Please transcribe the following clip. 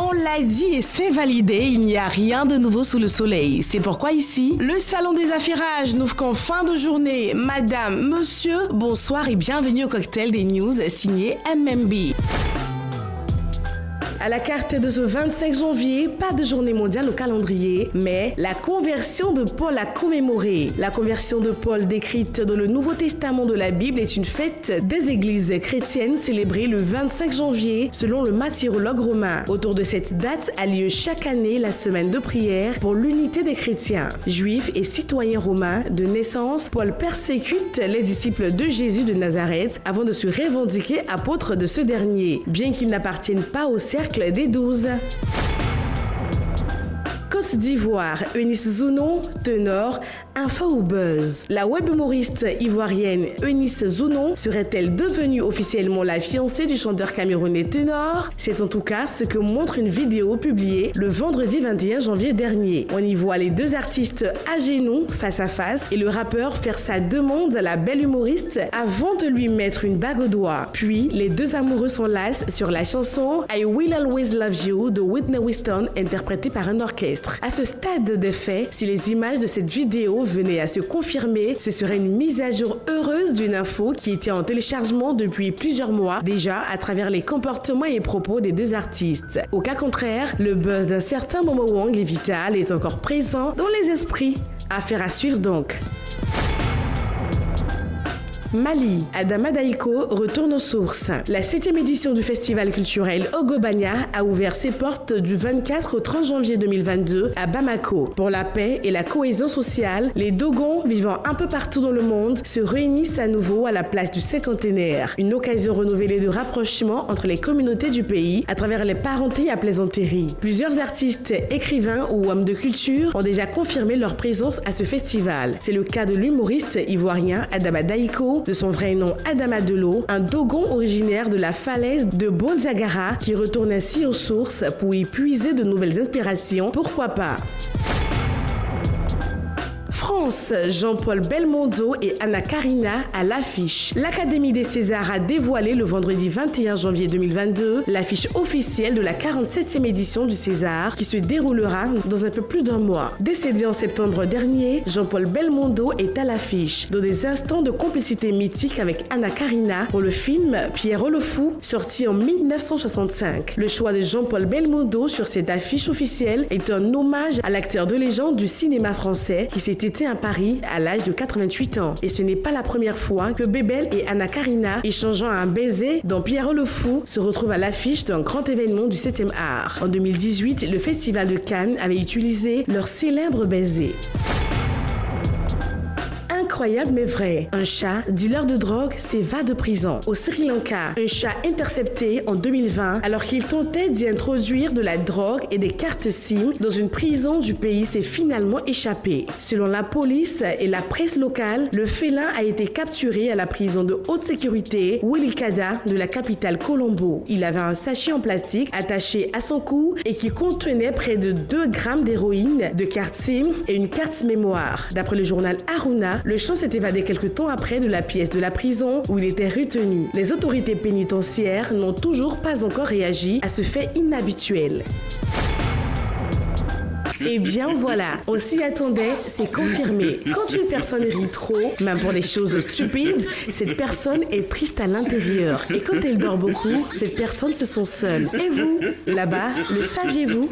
On l'a dit et c'est validé, il n'y a rien de nouveau sous le soleil. C'est pourquoi ici, le salon des affairages n'ouvre qu'en fin de journée. Madame, monsieur, bonsoir et bienvenue au cocktail des news signé MMB. À la carte de ce 25 janvier, pas de journée mondiale au calendrier, mais la conversion de Paul à commémorer. La conversion de Paul décrite dans le Nouveau Testament de la Bible est une fête des églises chrétiennes célébrée le 25 janvier selon le martyrologue romain. Autour de cette date a lieu chaque année la semaine de prière pour l'unité des chrétiens. Juifs et citoyens romains de naissance, Paul persécute les disciples de Jésus de Nazareth avant de se revendiquer apôtre de ce dernier, bien qu'il n'appartienne pas au cercle des 12. Côte d'Ivoire, Eunice Zounon, ténor, info ou buzz. La web humoriste ivoirienne Eunice Zounon serait-elle devenue officiellement la fiancée du chanteur camerounais ténor? C'est en tout cas ce que montre une vidéo publiée le vendredi 21 janvier dernier. On y voit les deux artistes à genoux, face à face, et le rappeur faire sa demande à la belle humoriste avant de lui mettre une bague au doigt. Puis, les deux amoureux s'enlacent sur la chanson I Will Always Love You de Whitney Houston, interprétée par un orchestre. À ce stade des faits, si les images de cette vidéo venaient à se confirmer, ce serait une mise à jour heureuse d'une info qui était en téléchargement depuis plusieurs mois déjà à travers les comportements et propos des deux artistes. Au cas contraire, le buzz d'un certain Momo Wang et Vital est encore présent dans les esprits. Affaire à suivre donc. Mali, Adama Daïko retourne aux sources. La 7e édition du festival culturel Ogobania a ouvert ses portes du 24 au 30 janvier 2022 à Bamako. Pour la paix et la cohésion sociale, les Dogons vivant un peu partout dans le monde se réunissent à nouveau à la place du cinquantenaire. Une occasion renouvelée de rapprochement entre les communautés du pays à travers les parentés à plaisanterie. Plusieurs artistes, écrivains ou hommes de culture ont déjà confirmé leur présence à ce festival. C'est le cas de l'humoriste ivoirien Adama Daïko, de son vrai nom Adama Delo, un Dogon originaire de la falaise de Bondiagara qui retourne ainsi aux sources pour y puiser de nouvelles inspirations, pourquoi pas. France, Jean-Paul Belmondo et Anna Karina à l'affiche. L'Académie des Césars a dévoilé le vendredi 21 janvier 2022 l'affiche officielle de la 47e édition du César qui se déroulera dans un peu plus d'un mois. Décédé en septembre dernier, Jean-Paul Belmondo est à l'affiche dans des instants de complicité mythique avec Anna Karina pour le film Pierrot le Fou, sorti en 1965. Le choix de Jean-Paul Belmondo sur cette affiche officielle est un hommage à l'acteur de légende du cinéma français qui s'est à Paris à l'âge de 88 ans. Et ce n'est pas la première fois que Bébel et Anna Karina, échangeant un baiser dans Pierrot le Fou, se retrouvent à l'affiche d'un grand événement du 7e art. En 2018, le Festival de Cannes avait utilisé leur célèbre baiser. Incroyable mais vrai, un chat, dealer de drogue, s'évade de prison. Au Sri Lanka, un chat intercepté en 2020 alors qu'il tentait d'y introduire de la drogue et des cartes SIM dans une prison du pays s'est finalement échappé. Selon la police et la presse locale, le félin a été capturé à la prison de haute sécurité Wilikada de la capitale Colombo. Il avait un sachet en plastique attaché à son cou et qui contenait près de 2 grammes d'héroïne, de cartes SIM et une carte mémoire. D'après le journal Aruna, le chat s'est évadé quelque temps après de la pièce de la prison où il était retenu. Les autorités pénitentiaires n'ont toujours pas encore réagi à ce fait inhabituel. Eh bien voilà, on s'y attendait, c'est confirmé. Quand une personne rit trop, même pour des choses stupides, cette personne est triste à l'intérieur. Et quand elle dort beaucoup, cette personne se sent seule. Et vous, là-bas, le saviez-vous ?